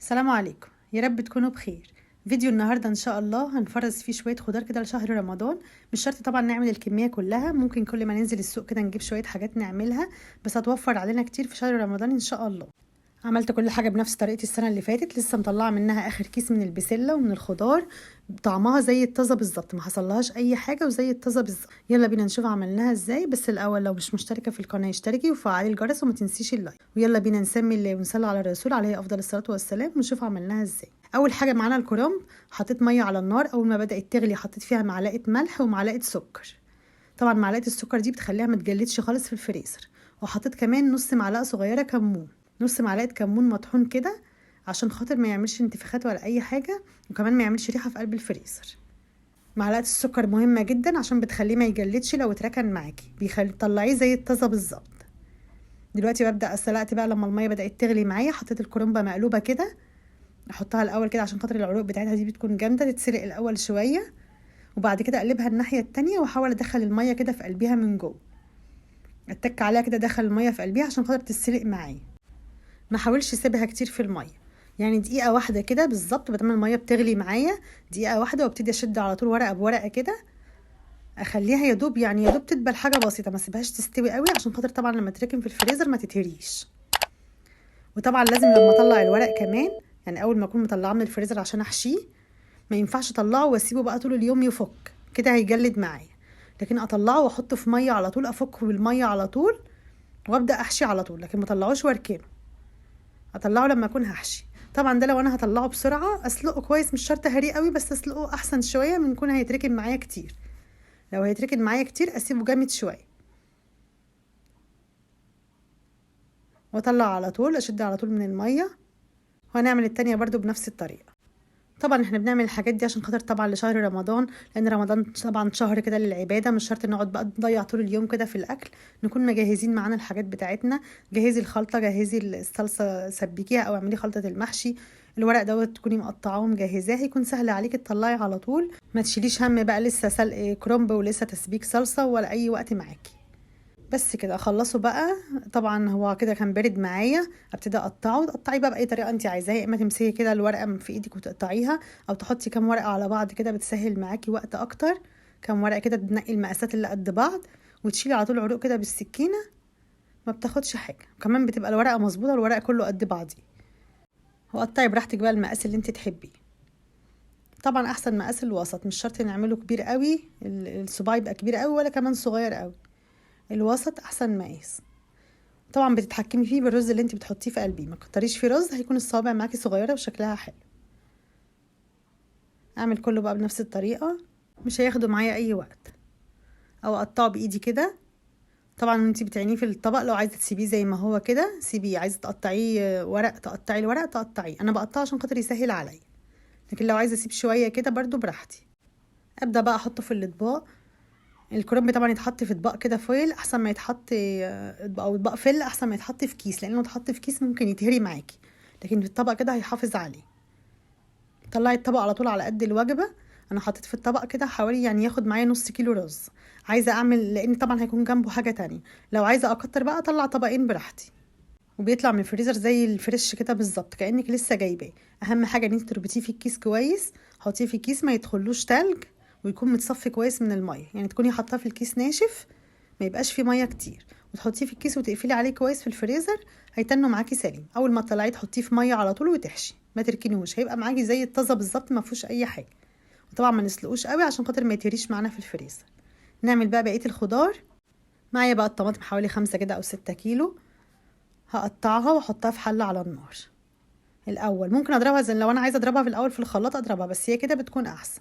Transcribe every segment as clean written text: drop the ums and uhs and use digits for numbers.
السلام عليكم، يا رب تكونوا بخير. فيديو النهارده ان شاء الله هنفرز فيه شويه خضار كده لشهر رمضان. مش شرط طبعا نعمل الكميه كلها، ممكن كل ما ننزل السوق كده نجيب شويه حاجات نعملها، بس هتوفر علينا كتير في شهر رمضان ان شاء الله. عملت كل حاجه بنفس طريقه السنه اللي فاتت، لسه مطلعه منها اخر كيس من البسله ومن الخضار، طعمها زي الطازه بالظبط، ما حصلهاش اي حاجه وزي الطازه بالظبط. يلا بينا نشوف عملناها ازاي. بس الاول لو مش مشتركه في القناه اشتركي وفعلي الجرس وما تنسيش اللايك، ويلا بينا نسمي الله ونصلي على الرسول عليه افضل الصلاه والسلام ونشوف عملناها ازاي. اول حاجه معانا الكرنب. حطيت ميه على النار، اول ما بدات تغلي حطيت فيها معلقه ملح ومعلقه سكر. طبعا معلقه السكر دي بتخليها ما تجلدش خالص في الفريزر. وحطيت كمان نص معلقه صغيره كمون، نص معلقه كمون مطحون كده عشان خاطر ما يعملش انتفاخات ولا اي حاجه، وكمان ما يعملش ريحه في قلب الفريزر. معلقه السكر مهمه جدا عشان بتخليه ما يجلدش لو اتركن معاكي، بيخلي تطلعيه زي الطازه بالظبط. دلوقتي ببدا اسلقت بقى، لما الميه بدات تغلي معايا حطيت الكرنبه مقلوبه كده. احطها الاول كده عشان خاطر العروق بتاعتها دي بتكون جامده، تتسلق الاول شويه وبعد كده اقلبها الناحيه التانية واحاول ادخل الميه كده في قلبها من جوه. اتك عليها كده ادخل الميه في قلبها عشان خاطر تتسلق معايا. ما حاولش اسيبها كتير في الميه، يعني دقيقه واحده كده بالظبط، بدل ما الميه بتغلي معايا دقيقه واحده وابتدي اشد على طول ورقه بورقه كده. اخليها يا دوب يعني يا دوب تدبل حاجه بسيطه، ما اسيبهاش تستوي قوي عشان خاطر طبعا لما تركن في الفريزر ما تتهريش. وطبعا لازم لما اطلع الورق كمان، يعني اول ما اكون مطلعاه من الفريزر عشان احشيه، ما ينفعش اطلعه واسيبه بقى طول اليوم يفك كده هيجلد معايا، لكن اطلعه واحطه في ميه على طول، افكه بالميه على طول وابدا احشي على طول، لكن ما اطلعوش واركنه. اطلعه لما اكون هحشي. طبعا ده لو انا هطلعه بسرعه اسلقه كويس، مش شرط هريه قوي بس اسلقه احسن شويه من يكون هيتركن معايا كتير. لو هيتركن معايا كتير اسيبه جامد شويه واطلع على طول، اشد على طول من الميه. وهنعمل التانية برضو بنفس الطريقه. طبعا احنا بنعمل الحاجات دي عشان خاطر طبعا لشهر رمضان، لان رمضان طبعا شهر كده للعباده، مش شرط نقعد بقى نضيع طول اليوم كده في الاكل. نكون مجهزين معانا الحاجات بتاعتنا، جهزي الخلطه، جهزي الصلصه سبكيها او اعملي خلطه المحشي. الورق دوت تكوني مقطعاه ومجهزاه، هيكون سهل عليكي تطلعي على طول، ما تشيليش هم بقى لسه سلق كرنب ولسه تسبيك صلصه ولا اي وقت معاكي. بس كده اخلصه بقى. طبعا هو كده كان بارد معايا، ابتدي اقطعه. تقطعي بقى باي طريقه انت عايزاها، يا اما تمسكي كده الورقه من في ايدك وتقطعيها، او تحطي كام ورقه على بعض كده بتسهل معاكي وقت اكتر. كام ورقه كده تنقي المقاسات اللي قد بعض وتشيلي على طول العروق كده بالسكينه، ما بتاخدش حاجه، كمان بتبقى الورقه مظبوطه والورق كله قد بعضي. وقطعي براحتك بقى المقاس اللي انت تحبيه. طبعا احسن مقاس الوسط، مش شرط نعمله كبير قوي، الصباع يبقى كبير قوي ولا كمان صغير قوي، الوسط احسن مقاس. طبعا بتتحكمي فيه بالرز اللي انت بتحطيه في قلبيه، ما كتريش فيه رز هيكون الصوابع معاكي صغيره وشكلها حلو. اعمل كله بقى بنفس الطريقه، مش هياخدوا معايا اي وقت. او اقطعه بايدي كده. طبعا انت بتعينيه في الطبق، لو عايزه تسيبيه زي ما هو كده سيبيه، عايزه تقطعيه ورق تقطعي الورق تقطعيه، انا بقطعه عشان خاطر يسهل عليا، لكن لو عايزه اسيب شويه كده برضو براحتي. ابدا بقى احطه في الاطباق. الكرنب طبعا يتحط في اطباق كده فويل احسن ما يتحط، او اطباق فل احسن ما يتحط في كيس، لانه اتحط في كيس ممكن يتهري معاكي، لكن في الطبق كده هيحافظ عليه. طلعي الطبق على طول على قد الوجبه. انا حطيت في الطبق كده حوالي يعني ياخد معايا نص كيلو رز. عايزه اعمل، لان طبعا هيكون جنبه حاجه تانية، لو عايزه اكتر بقى اطلع طبقين براحتي. وبيطلع من الفريزر زي الفريش كده بالظبط كانك لسه جايباه. اهم حاجه ان انت تربطيه في الكيس كويس، حطيه في الكيس ما يدخلوش تلج، ويكون متصفي كويس من الميه، يعني تكوني حاطاه في الكيس ناشف ما يبقاش فيه ميه كتير، وتحطيه في الكيس وتقفلي عليه كويس في الفريزر. هيتنوا معاكي سليم، اول ما تطلعيه تحطيه في ميه على طول وتحشي، ما تركنيهوش، هيبقى معاكي زي الطازه بالظبط ما فيهوش اي حاجه. وطبعا ما نسلقوش قوي عشان خاطر ما يتهريش معانا في الفريزر. نعمل بقى بقيه الخضار. معايا بقى الطماطم حوالي 5 كده او 6 كيلو. هقطعها واحطها في حله على النار. الاول ممكن اضربها زي لو انا عايزه اضربها في الاول في الخلاط اضربها، بس هي كده بتكون احسن.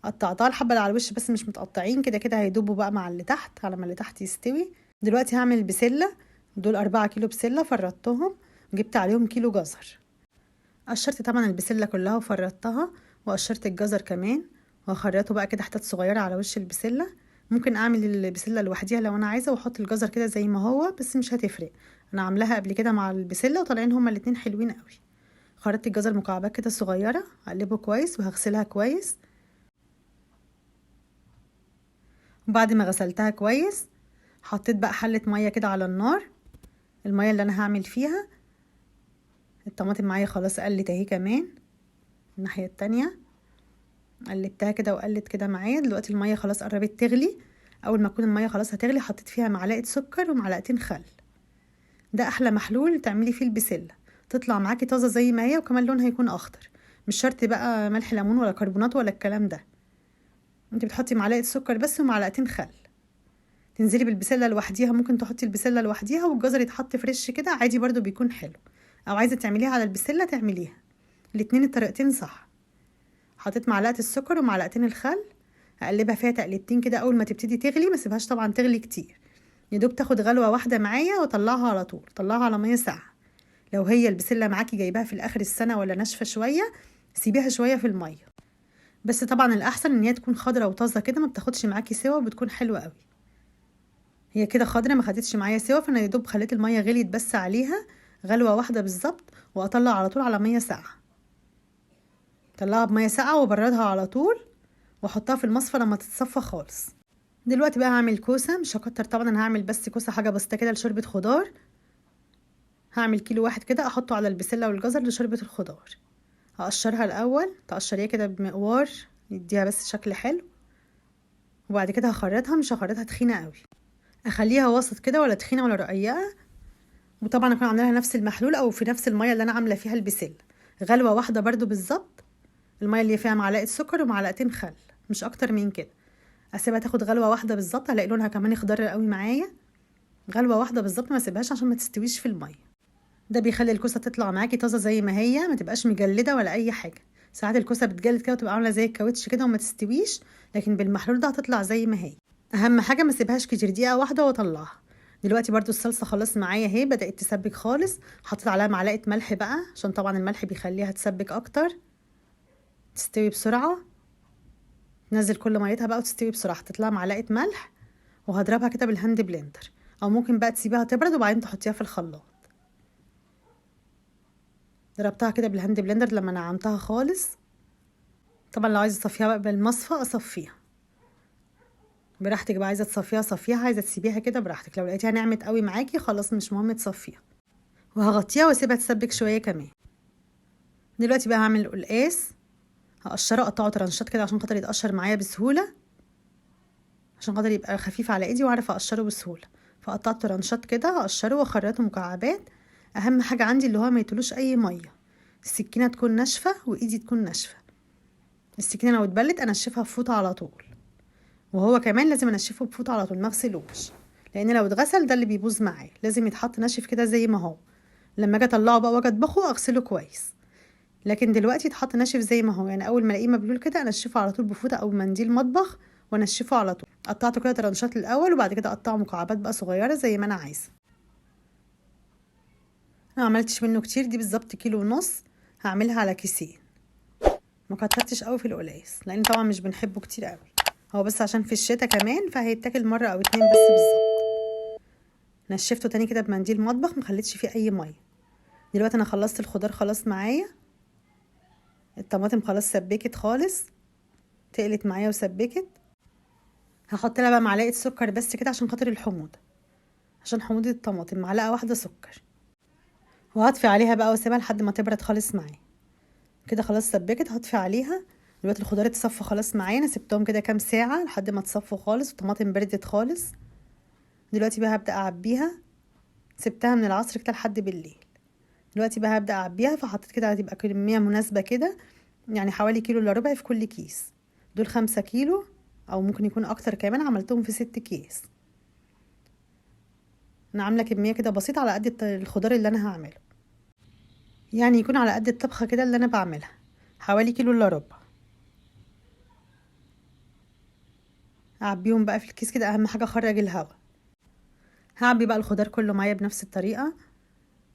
قطعتها الحبه اللي على الوش بس مش متقطعين، كده كده هيدوبوا بقى مع اللي تحت على ما اللي تحت يستوي. دلوقتي هعمل البسله. دول 4 كيلو بسله فردتهم، جبت عليهم كيلو جزر. قشرت طبعا البسله كلها وفردتها، وقشرت الجزر كمان، وخرطه بقى كده حتت صغيره على وش البسله. ممكن اعمل البسله لوحديها لو انا عايزه واحط الجزر كده زي ما هو، بس مش هتفرق. انا عاملاها قبل كده مع البسله وطالعين هما الاتنين حلوين قوي. خرطت الجزر مكعبات كده صغيره، هقلبه كويس وهغسلها كويس. وبعد ما غسلتها كويس حطيت بقى حله ميه كده على النار. الميه اللي انا هعمل فيها الطماطم معايا خلاص قلت اهي كمان الناحية التانية، قلبتها كده وقلت كده معايا. دلوقتي المية خلاص قربت تغلي. اول ما تكون المية خلاص هتغلي حطيت فيها معلقة سكر ومعلقتين خل. ده احلى محلول تعملي فيه البسلة، تطلع معاكي طازة زي ما هي، وكمان لونها هيكون اخضر. مش شرط بقى ملح ليمون ولا كربونات ولا الكلام ده، انت بتحطي معلقة سكر بس ومعلقتين خل. تنزلي بالبسلة لوحديها، ممكن تحطي البسلة لوحديها والجزر يتحط فريش كده عادي برضو بيكون حلو، او عايزة تعمليها على البسلة تعمليها. الاتنين الطريقتين صح. حطيت معلقة السكر ومعلقتين الخل، اقلبها فيها تقلبتين كده. اول ما تبتدي تغلي ما سيبهاش طبعا تغلي كتير، يدوب تاخد غلوة واحدة معايا واطلعها على طول. طلعها على مية ساقعة. لو هي البسلة معاكي جايباها في الاخر السنة ولا ناشفة شوية، سيبيها شوية في المية. بس طبعا الاحسن ان هي تكون خضرة وطازة كده، ما بتاخدش معاكي سوا وبتكون حلوة قوي. هي كده خضرة ما خدتش معايا سوا، فانا يدوب خليت المية غليت بس عليها غلوة واحدة بالظبط، واطلع على طول على مية ساقعة. طلعها بمية ساقعة وبردها على طول، واحطها في المصفى لما تتصفى خالص. دلوقتي بقى هعمل كوسة، مش هكتر طبعا، انا هعمل بس كوسة حاجة بسيطة كده لشوربة خضار. هعمل كيلو واحد كده احطه على البسلة والجزر لشوربة الخضار. هقشرها الاول، تقشريها كده بمقوار يديها بس شكل حلو، وبعد كده هخرطها. مش هخرطها تخينة قوي، اخليها وسط كده، ولا تخينة ولا رقيقة. وطبعا اكون عامله لها نفس المحلول او في نفس المية اللي انا عامله فيها البسلة، غلوة واحدة برضو بالظبط. المية اللي فيها معلقة سكر ومعلقتين خل، مش اكتر من كده. اسيبها تاخد غلوة واحدة بالظبط، هلاقي لونها كمان يخضر قوي معايا. غلوة واحدة بالظبط، ما اسيبهاش عشان ما تستويش في المية. ده بيخلي الكوسة تطلع معاكي طازة زي ما هي، ما تبقاش مجلدة ولا اي حاجة. ساعات الكوسة بتجلد كده وتبقى عاملة زي الكاوتش كده وما تستويش، لكن بالمحلول ده هتطلع زي ما هي. اهم حاجة ما اسيبهاش كتير، دقيقة واحدة واطلعها. دلوقتي برضو الصلصة خلاص معايا اهي، بدأت تسبك خالص. حطيت عليها معلقة ملح بقى، عشان طبعا الملح بيخليها تسبك اكتر، تستوي بسرعة. تنزل كل ميتها بقى وتستوي بسرعة. حطيت لها معلقة ملح، وهضربها كده بالهاند بلندر، او ممكن بقى تسيبيها تبرد وبعدين تحطيها في الخلاط. ضربتها كده بالهاند بلندر لما نعمتها خالص. طبعا لو عايزه تصفيها بقى بالمصفى اصفيها براحتك بقى، عايزه تصفيها صفيها، عايزه تسيبيها كده براحتك. لو لقيتيها نعمت قوي معاكي خلاص مش مهم تصفيها. وهغطيها واسيبها تسبك شويه كمان. دلوقتي بقى هعمل القلقاس. هقشره، اقطعه ترانشات كده عشان خاطر يتقشر معايا بسهوله، عشان خاطر يبقى خفيف على ايدي واعرف اقشره بسهوله. فقطعت ترانشات كده، هقشره واخرطه مكعبات. اهم حاجه عندي اللي هو ما يطلوش اي ميه، السكينه تكون ناشفه وايدي تكون ناشفه. السكينه لو اتبلت انشفها بفوطه على طول، وهو كمان لازم انشفه بفوطه على طول، ما اغسلوش، لان لو اتغسل ده اللي بيبوظ معاه. لازم يتحط ناشف كده زي ما هو. لما اجي اطلعه بقى واجي اطبخه اغسله كويس، لكن دلوقتي يتحط ناشف زي ما هو. يعني اول ما الاقيه مبلول كده انشفه على طول بفوطه او منديل مطبخ وانشفه على طول. قطعته كده ترانشات الاول، وبعد كده اقطعه مكعبات بقى صغيره زي ما انا عايزه. انا عملتش منه كتير، دي بالظبط كيلو ونص. هعملها على كيسين، ما كترتش قوي في القلقاس لان طبعا مش بنحبه كتير قوي، هو بس عشان في الشتاء كمان فهيتاكل مره او اتنين بس بالظبط. نشفته تاني كده بمنديل مطبخ، مخليتش فيه اي ميه. دلوقتي انا خلصت الخضار خلاص معايا. الطماطم خلاص سبكت خالص، تقلت معايا وسبكت. هحط لها بقى معلقه سكر بس كده عشان خاطر الحموضه، عشان حموضه الطماطم. معلقه واحده سكر، وهطفي عليها بقى واسيبها لحد ما تبرد خالص معايا. كده خلاص سبكت، هطفي عليها. دلوقتي الخضار اتصفى خلاص معايا، انا سبتهم كده كام ساعه لحد ما اتصفوا خالص والطماطم بردت خالص. دلوقتي بقى هبدا اعبيها. سبتها من العصر كده لحد بالليل. دلوقتي بقى هبدا اعبيها، فحطيت كده هتبقى كميه مناسبه كده، يعني حوالي كيلو الا ربع في كل كيس. دول 5 كيلو او ممكن يكون اكتر كمان، عملتهم في 6 كيس. انا عامله كميه كده بسيطه على قد الخضار اللي انا هعمله، يعني يكون على قد الطبخه كده اللي انا بعملها، حوالي كيلو الا ربع. اعبيهم بقى في الكيس كده، اهم حاجه اخرج الهواء. هعبي بقى الخضار كله معايا بنفس الطريقه.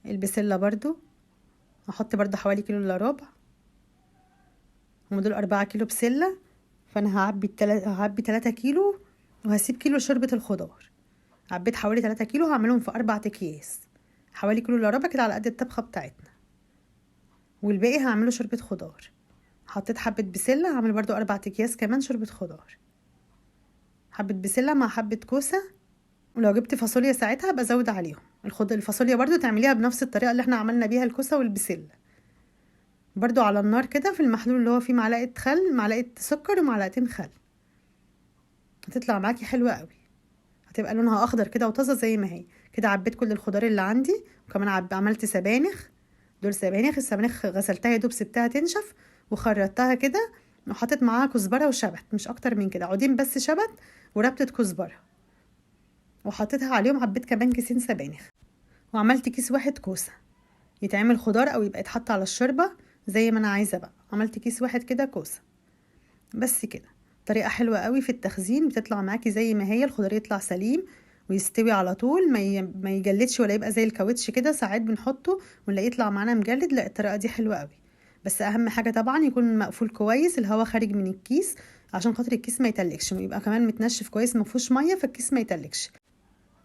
البسله برضو هحط برضو حوالي كيلو الا ربع، هم دول 4 كيلو بسله، فانا هعبي 3 كيلو، وهسيب كيلو شوربه الخضار. عبيت حوالي 3 كيلو، هعملهم في 4 اكياس، حوالي كيلو الا ربع كده على قد الطبخه بتاعتنا. والباقي هعمله شوربه خضار. حطيت حبه بسله، هعمل برضو 4 اكياس كمان شوربه خضار. حبه بسله مع حبه كوسه، ولو جبت فاصوليا ساعتها بزود عليهم. الفاصوليا برضو تعمليها بنفس الطريقه اللي احنا عملنا بيها الكوسه والبسله، برضو على النار كده في المحلول اللي هو فيه معلقه خل، معلقه سكر ومعلقتين خل. هتطلع معاكي حلوه قوي، هتبقى لونها اخضر كده وطازه زي ما هي كده. عبيت كل الخضار اللي عندي، وكمان عملت سبانخ. دول سبانخ، السبانخ غسلتها يا دوب سبتها تنشف وخرطتها كده، وحطيت معاها كزبره وشبت، مش اكتر من كده، عودين بس شبت وربطه كزبره، وحطيتها عليهم. عبيت كمان كيسين سبانخ، وعملت كيس واحد كوسه يتعمل خضار او يبقى يتحط على الشوربه زي ما انا عايزه بقى. عملت كيس واحد كده كوسه بس كده. طريقه حلوه قوي في التخزين، بتطلع معاكي زي ما هي، الخضار يطلع سليم ويستوي على طول، ما يجلدش ولا يبقى زي الكاوتش كده ساعات بنحطه ونلاقيه يطلع معانا مجلد. لا، الطريقه دي حلوه قوي، بس اهم حاجه طبعا يكون مقفول كويس، الهواء خارج من الكيس عشان خاطر الكيس ما يتلكش، ويبقى كمان متنشف كويس ما فيهوش ميه فالكيس ما يتلكش.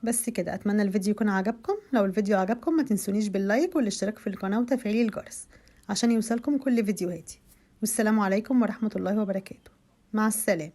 بس كده، اتمنى الفيديو يكون عجبكم. لو الفيديو عجبكم ما تنسونيش باللايك والاشتراك في القناه وتفعيل الجرس عشان يوصلكم كل فيديوهاتي. والسلام عليكم ورحمه الله وبركاته. مع السلامه.